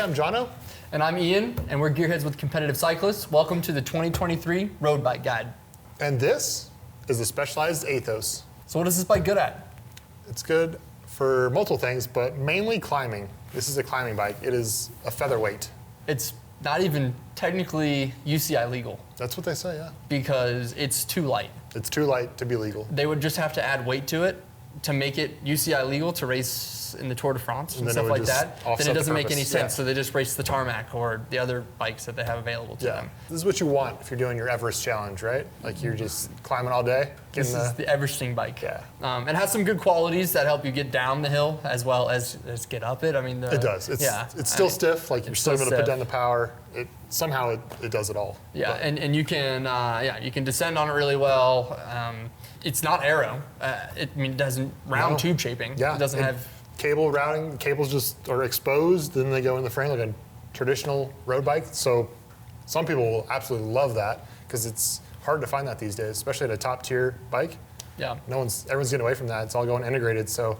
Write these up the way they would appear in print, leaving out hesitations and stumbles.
I'm Jono. And I'm Ian, and we're Gearheads with Competitive Cyclists. Welcome to the 2023 Road Bike Guide. And this is the Specialized Aethos. So what is this bike good at? It's good for multiple things, but mainly climbing. This is a climbing bike. It is a featherweight. It's not even technically UCI-legal. That's what they say, yeah. Because it's too light. It's too light to be legal. They would just have to add weight to it to make it UCI-legal to race in the Tour de France and stuff like that. Then it doesn't make any sense, so they just race the tarmac or the other bikes that they have available to them. This is what you want if you're doing your Everest challenge, right? Like you're just climbing all day. This is the Everesting bike. Yeah. It has some good qualities that help you get down the hill as well as get up it. I mean, it does. It's still stiff. Like you're still able to put down the power. Somehow it does it all. Yeah, and you can you can descend on it really well. It's not aero. It doesn't round tube shaping. Yeah. It doesn't have cable routing. The cables just are exposed, then they go in the frame like a traditional road bike. So some people will absolutely love that because it's hard to find that these days, especially at a top tier bike. Yeah. Everyone's getting away from that. It's all going integrated. So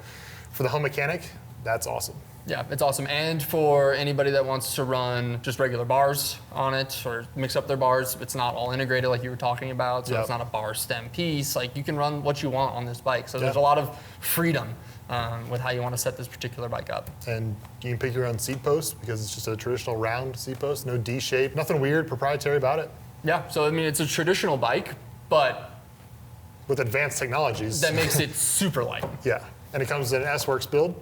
for the home mechanic, that's awesome. Yeah, it's awesome. And for anybody that wants to run just regular bars on it or mix up their bars, it's not all integrated like you were talking about. So it's not a bar stem piece. Like you can run what you want on this bike. So there's a lot of freedom with how you want to set this particular bike up. And you can pick your own seat post because it's just a traditional round seat post, no D shape, nothing weird, proprietary about it. Yeah, so I mean, it's a traditional bike, but with advanced technologies. That makes it super light. Yeah, and it comes in an S-Works build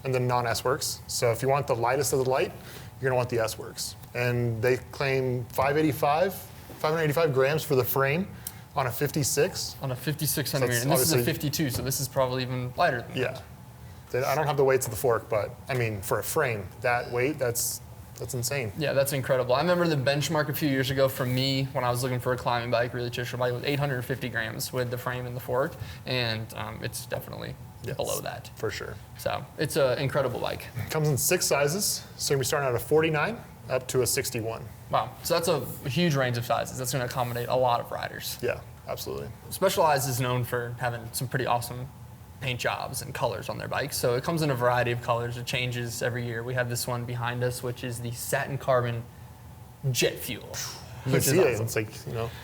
and then non-S-Works. So if you want the lightest of the light, you're gonna want the S-Works. And they claim 585 grams for the frame on a 56. On a 56 centimeter, and this is a 52, so this is probably even lighter than that. Yeah, I don't have the weights of the fork, but I mean, for a frame, that weight, that's insane. Yeah, that's incredible. I remember the benchmark a few years ago for me when I was looking for a climbing bike, really traditional bike, was 850 grams with the frame and the fork, and it's definitely below that. For sure. So it's an incredible bike. It comes in 6 sizes, so you're starting out at a 49 up to a 61. Wow, so that's a huge range of sizes. That's going to accommodate a lot of riders. Yeah, absolutely. Specialized is known for having some pretty awesome paint jobs and colors on their bikes. So it comes in a variety of colors. It changes every year. We have this one behind us, which is the satin carbon jet fuel. You can see it. It's like,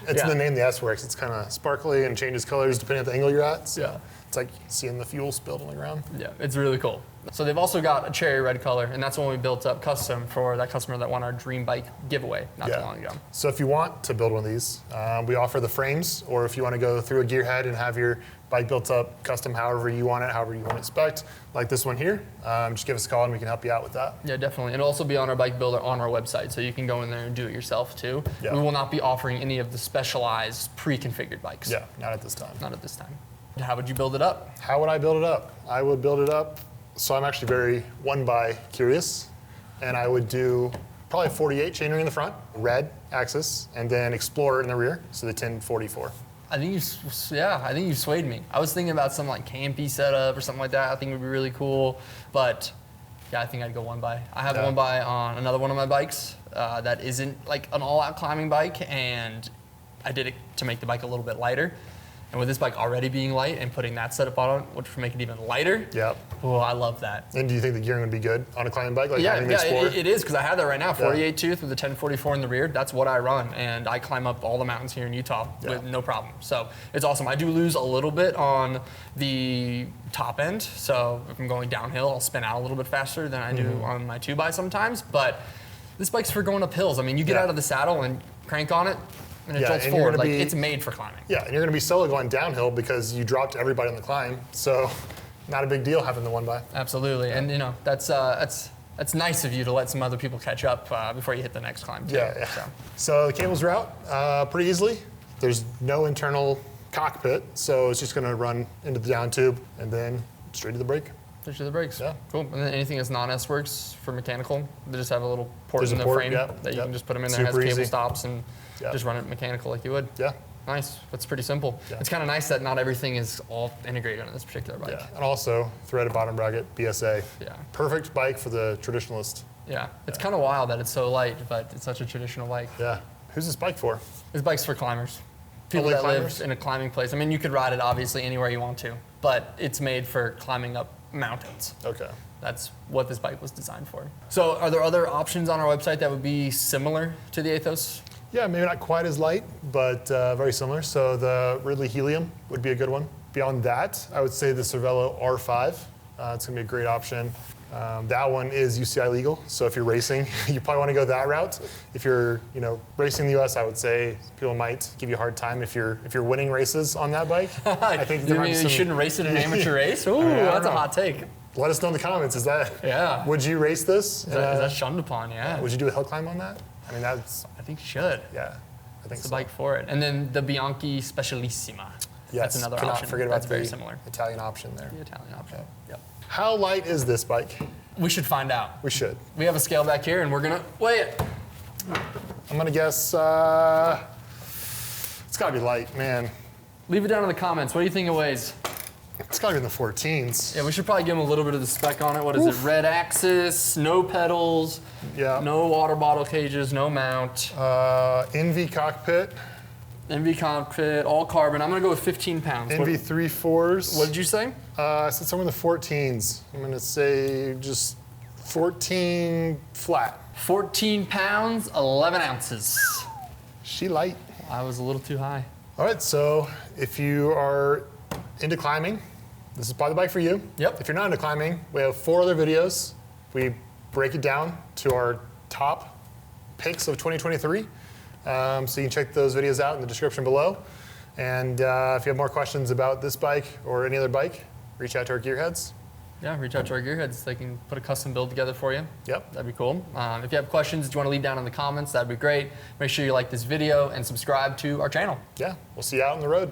it's in the name, the S-Works. It's kind of sparkly and changes colors depending on the angle you're at. So it's like seeing the fuel spilled on the ground. Yeah, it's really cool. So they've also got a cherry red color, and that's one we built up custom for that customer that won our dream bike giveaway not too long ago. So if you want to build one of these, we offer the frames, or if you want to go through a Gearhead and have your bike built up custom however you want it, however you want it spec'd, like this one here, just give us a call and we can help you out with that. Yeah, definitely. It'll also be on our bike builder on our website, so you can go in there and do it yourself too. Yeah. We will not be offering any of the specialized pre-configured bikes. Yeah, not at this time. Not at this time. How would you build it up? How would I build it up? I would build it up, so I'm actually very one-by curious, and I would do probably 48 chainring in the front, red axis, and then Explorer in the rear, so the 1044. I think you swayed me. I was thinking about some like campy setup or something like that. I think it would be really cool, but I think I'd go one by. I have one by on another one of my bikes that isn't like an all-out climbing bike, and I did it to make the bike a little bit lighter. And with this bike already being light and putting that setup on it, which would make it even lighter. Yep. Oh, I love that. And do you think the gearing would be good on a climbing bike? Like it is, because I have that right now, 48 tooth with the 1044 in the rear. That's what I run, and I climb up all the mountains here in Utah with no problem. So it's awesome. I do lose a little bit on the top end, so if I'm going downhill, I'll spin out a little bit faster than I do on my 2x sometimes, but this bike's for going up hills. I mean, you get out of the saddle and crank on it, and it jolts forward. Like, it's made for climbing. Yeah, and you're going to be solo going downhill because you dropped everybody on the climb. So not a big deal having the one by. Absolutely. And that's nice of you to let some other people catch up before you hit the next climb too. Yeah. So the cables route pretty easily. There's no internal cockpit, so it's just going to run into the down tube and then straight to the brake. Straight to the brakes. Yeah. Cool. And then anything that's non-S-Works for mechanical, they just have a little port in the frame that you can just put them in there. It has cable stops and just run it mechanical like you would. Yeah. Nice. That's pretty simple. Yeah. It's kind of nice that not everything is all integrated on this particular bike. Yeah. And also threaded bottom bracket, BSA. Yeah. Perfect bike for the traditionalist. Yeah. It's kind of wild that it's so light, but it's such a traditional bike. Yeah. Who's this bike for? This bike's for climbers. People Only that climbers? live in a climbing place. I mean, you could ride it obviously anywhere you want to, but it's made for climbing up mountains. Okay. That's what this bike was designed for. So are there other options on our website that would be similar to the Aethos? Yeah, maybe not quite as light, but very similar. So the Ridley Helium would be a good one. Beyond that, I would say the Cervelo R5. It's gonna be a great option. That one is UCI-legal, so if you're racing, you probably want to go that route. If you're, racing in the U.S., I would say people might give you a hard time if you're winning races on that bike. I think there You might be mean you some- shouldn't race in an amateur race? Ooh, I don't that's a know. hot take. Let us know in the comments. Is that? Yeah. Would you race this? Is that shunned upon? Yeah. Would you do a hill climb on that? I mean, that's I think you should. yeah. I think It's the so. bike for it. And then the Bianchi Specialissima. Yes. That's another Cannot option. forget about That's very the similar. Italian option there. The Italian option. Yep. How light is this bike? We should find out. We should. We have a scale back here, and we're gonna weigh it. I'm gonna guess. It's gotta be light, man. Leave it down in the comments. What do you think it weighs? It's gotta be in the 14s. Yeah, we should probably give them a little bit of the spec on it. What is it? Red axis, no pedals, Yeah. no water bottle cages, no mount, NV cockpit, NV cockpit, all carbon. I'm gonna go with 15 pounds. NV 3.4s. What did you say? I said somewhere in the 14s. I'm gonna say just 14 flat. 14 pounds, 11 ounces. She light. I was a little too high. All right, so if you are into climbing, this is probably the bike for you. Yep. If you're not into climbing, we have 4 other videos. We break it down to our top picks of 2023. So you can check those videos out in the description below. And if you have more questions about this bike or any other bike, reach out to our Gearheads. Yeah, reach out to our Gearheads. They can put a custom build together for you. Yep. That'd be cool. If you have questions that you want to leave down in the comments, that'd be great. Make sure you like this video and subscribe to our channel. Yeah, we'll see you out on the road.